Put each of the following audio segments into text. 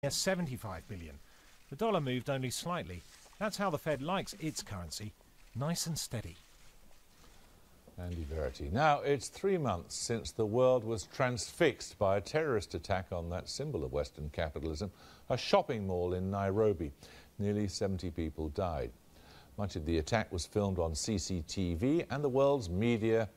$75 billion. The dollar moved only slightly. That's how the Fed likes its currency, nice and steady. Andy Verity. Now, it's 3 months since the world was transfixed by a terrorist attack on that symbol of Western capitalism, a shopping mall in Nairobi. Nearly 70 people died. Much of the attack was filmed on CCTV, and the world's media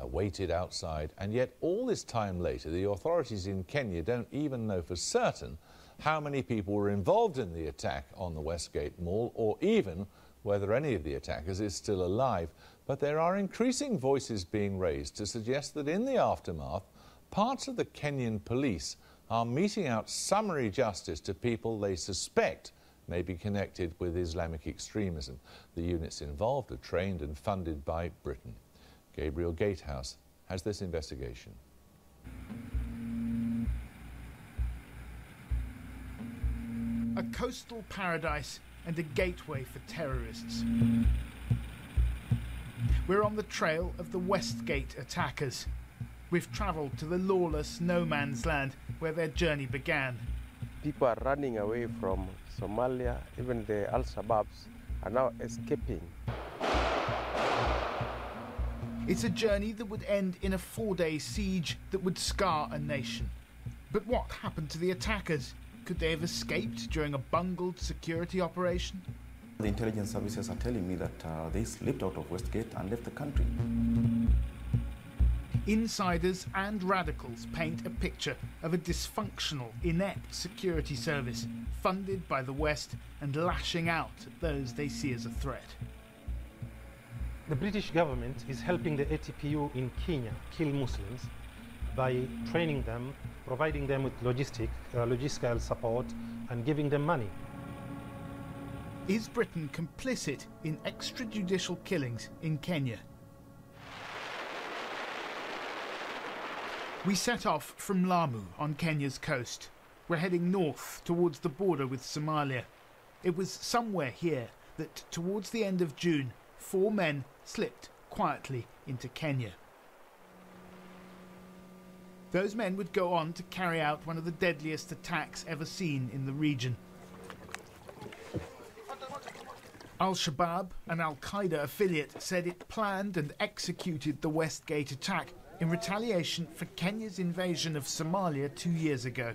waited outside. And yet, all this time later, the authorities in Kenya don't even know for certain how many people were involved in the attack on the Westgate Mall, or even whether any of the attackers is still alive. But there are increasing voices being raised to suggest that in the aftermath, parts of the Kenyan police are meting out summary justice to people they suspect may be connected with Islamic extremism. The units involved are trained and funded by Britain. Gabriel Gatehouse has this investigation. A coastal paradise and a gateway for terrorists. We're on the trail of the Westgate attackers. We've travelled to the lawless no man's land where their journey began. People are running away from Somalia. Even the Al-Shabaabs are now escaping. It's a journey that would end in a 4-day siege that would scar a nation. But what happened to the attackers? Could they have escaped during a bungled security operation? The intelligence services are telling me that they slipped out of Westgate and left the country. Insiders and radicals paint a picture of a dysfunctional, inept security service funded by the West and lashing out at those they see as a threat. The British government is helping the ATPU in Kenya kill Muslims by training them, providing them with logistical support, and giving them money. Is Britain complicit in extrajudicial killings in Kenya? We set off from Lamu on Kenya's coast. We're heading north towards the border with Somalia. It was somewhere here that towards the end of June, 4 men slipped quietly into Kenya. Those men would go on to carry out one of the deadliest attacks ever seen in the region. Al-Shabaab, an Al-Qaeda affiliate, said it planned and executed the Westgate attack in retaliation for Kenya's invasion of Somalia 2 years ago.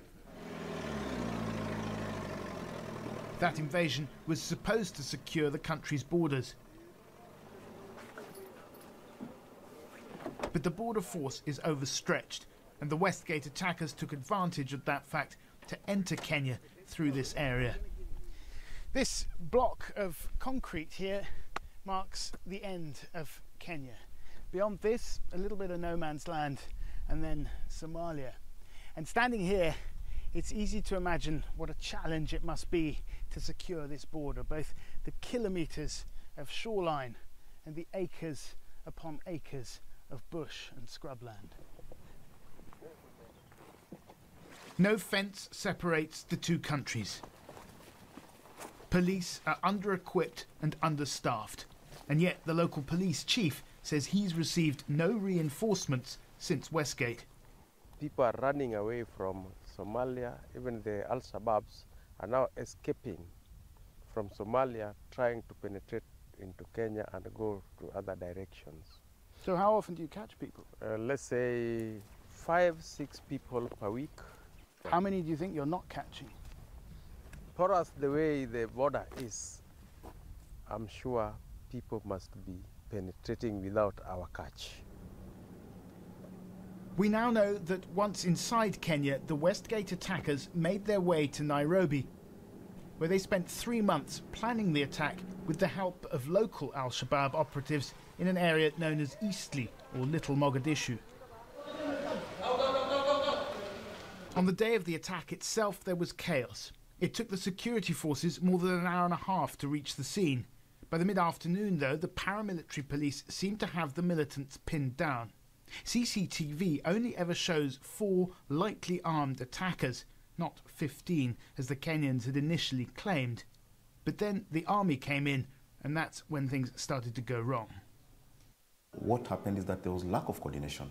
That invasion was supposed to secure the country's borders. But the border force is overstretched, and the Westgate attackers took advantage of that fact to enter Kenya through this area. This block of concrete here marks the end of Kenya. Beyond this, a little bit of no man's land, and then Somalia. And standing here, it's easy to imagine what a challenge it must be to secure this border, both the kilometres of shoreline and the acres upon acres of bush and scrubland. No fence separates the two countries. Police are under-equipped and understaffed, and yet the local police chief says he's received no reinforcements since Westgate. People are running away from Somalia. Even the Al-Shabaabs are now escaping from Somalia, trying to penetrate into Kenya and go to other directions. So how often do you catch people? Let's say 5-6 people per week. How many do you think you're not catching? For us, the way the border is, I'm sure people must be penetrating without our catch. We now know that once inside Kenya, the Westgate attackers made their way to Nairobi, where they spent 3 months planning the attack with the help of local Al-Shabaab operatives in an area known as Eastleigh, or Little Mogadishu. On the day of the attack itself, there was chaos. It took the security forces more than an hour and a half to reach the scene. By the mid-afternoon, though, the paramilitary police seemed to have the militants pinned down. CCTV only ever shows 4 lightly armed attackers, not 15, as the Kenyans had initially claimed. But then the army came in, and that's when things started to go wrong. What happened is that there was lack of coordination,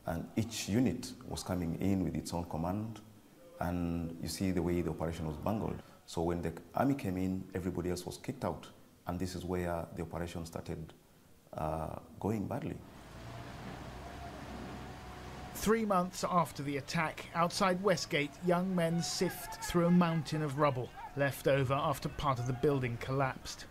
and each unit was coming in with its own command And you see the way the operation was bungled. So when the army came in, everybody else was kicked out. And this is where the operation started going badly. 3 months after the attack, outside Westgate, young men sift through a mountain of rubble left over after part of the building collapsed.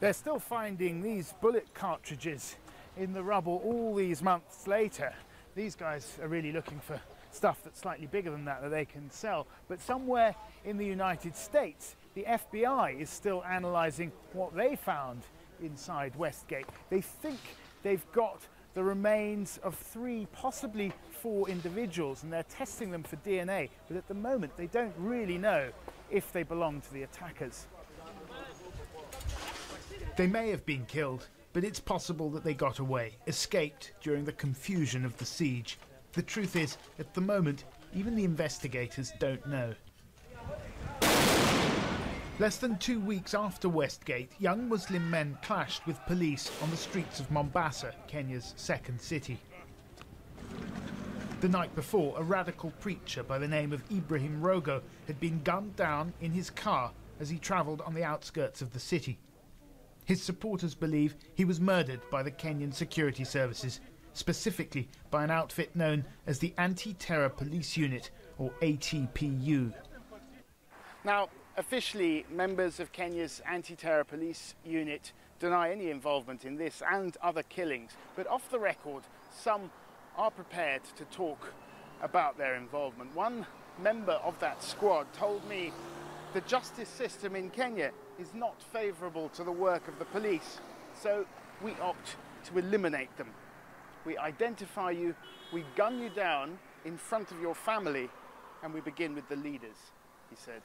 They're still finding these bullet cartridges in the rubble all these months later. These guys are really looking for stuff that's slightly bigger than that they can sell. But somewhere in the United States, the FBI is still analysing what they found inside Westgate. They think they've got the remains of 3, possibly 4 individuals, and they're testing them for DNA. But at the moment, they don't really know if they belong to the attackers. They may have been killed, but it's possible that they got away, escaped during the confusion of the siege. The truth is, at the moment, even the investigators don't know. Less than 2 weeks after Westgate, young Muslim men clashed with police on the streets of Mombasa, Kenya's second city. The night before, a radical preacher by the name of Ibrahim Rogo had been gunned down in his car as he travelled on the outskirts of the city. His supporters believe he was murdered by the Kenyan security services, specifically by an outfit known as the Anti-Terror Police Unit, or ATPU. Now, officially, members of Kenya's Anti-Terror Police Unit deny any involvement in this and other killings, but off the record, some are prepared to talk about their involvement. One member of that squad told me the justice system in Kenya is not favourable to the work of the police, so we opt to eliminate them. We identify you, we gun you down in front of your family, and we begin with the leaders, he said.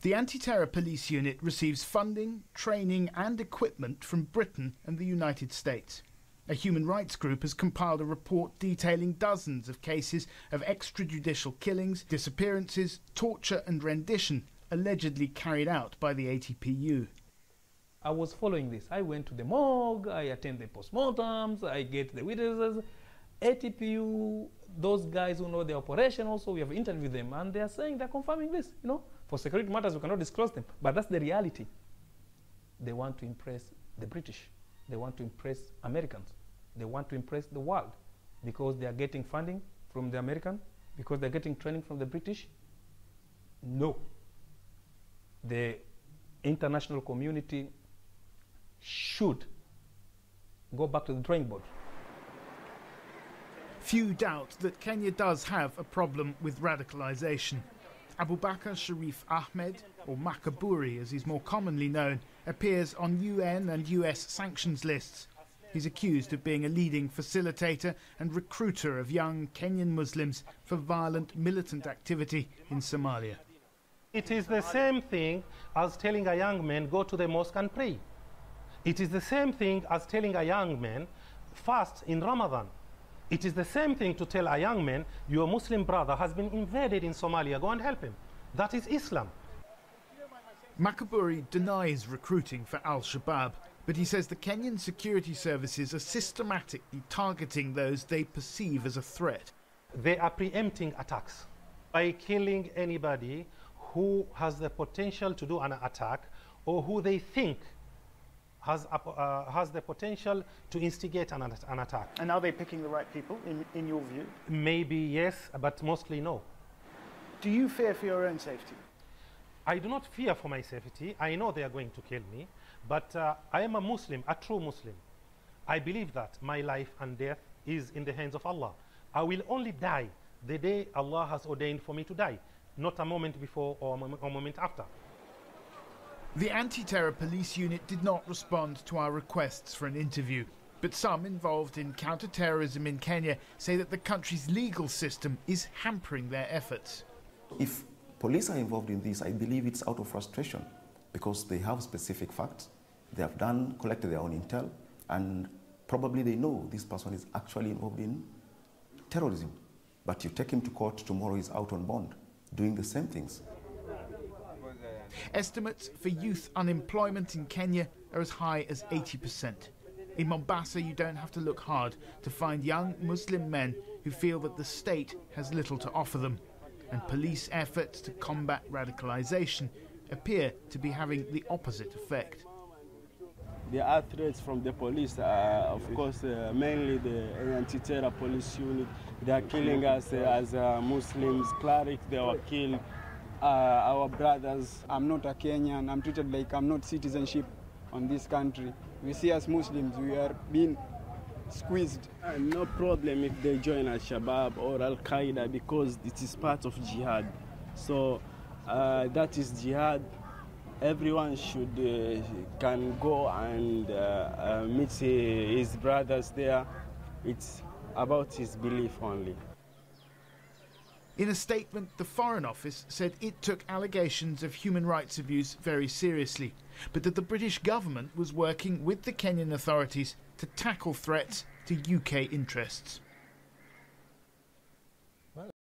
The Anti-Terror Police Unit receives funding, training and equipment from Britain and the United States. A human rights group has compiled a report detailing dozens of cases of extrajudicial killings, disappearances, torture and rendition allegedly carried out by the ATPU. I was following this. I went to the morgue, I attend the postmortems, I get the witnesses. ATPU, those guys who know the operation also, we have interviewed them and they are saying, they're confirming this, you know. For security matters, we cannot disclose them, but that's the reality. They want to impress the British. They want to impress Americans. They want to impress the world because they are getting funding from the American, because they're getting training from the British. No. The international community should go back to the drawing board. Few doubt that Kenya does have a problem with radicalization. Abu Bakr Sharif Ahmed, or Makaburi as he's more commonly known, appears on UN and US sanctions lists. He's accused of being a leading facilitator and recruiter of young Kenyan Muslims for violent militant activity in Somalia. It is the same thing as telling a young man, go to the mosque and pray. It is the same thing as telling a young man, fast in Ramadan. It is the same thing to tell a young man, your Muslim brother has been invaded in Somalia, go and help him. That is Islam. Makaburi denies recruiting for Al-Shabaab, but he says the Kenyan security services are systematically targeting those they perceive as a threat. They are preempting attacks by killing anybody who has the potential to do an attack or who they think has the potential to instigate an attack. And are they picking the right people, in your view? Maybe yes, but mostly no. Do you fear for your own safety? I do not fear for my safety. I know they are going to kill me, but I am a Muslim, a true Muslim. I believe that my life and death is in the hands of Allah. I will only die the day Allah has ordained for me to die, not a moment before or a moment after. The Anti-Terror Police Unit did not respond to our requests for an interview, but some involved in counter-terrorism in Kenya say that the country's legal system is hampering their efforts. If police are involved in this, I believe it's out of frustration because they have specific facts, they have collected their own intel, and probably they know this person is actually involved in terrorism. But you take him to court, tomorrow he's out on bond, doing the same things. Estimates for youth unemployment in Kenya are as high as 80%. In Mombasa, you don't have to look hard to find young Muslim men who feel that the state has little to offer them, and police efforts to combat radicalization appear to be having the opposite effect. There are threats from the police, of course, mainly the anti-terror police unit. They are killing us as Muslims, clerics, they were killed, our brothers. I'm not a Kenyan, I'm treated like I'm not citizenship on this country. We see as Muslims, we are being squeezed. No problem if they join Al-Shabaab or Al-Qaeda because it is part of jihad. So that is jihad. Everyone should can go and meet his brothers there. It's about his belief only. In a statement, the Foreign Office said it took allegations of human rights abuse very seriously, but that the British government was working with the Kenyan authorities to tackle threats to UK interests.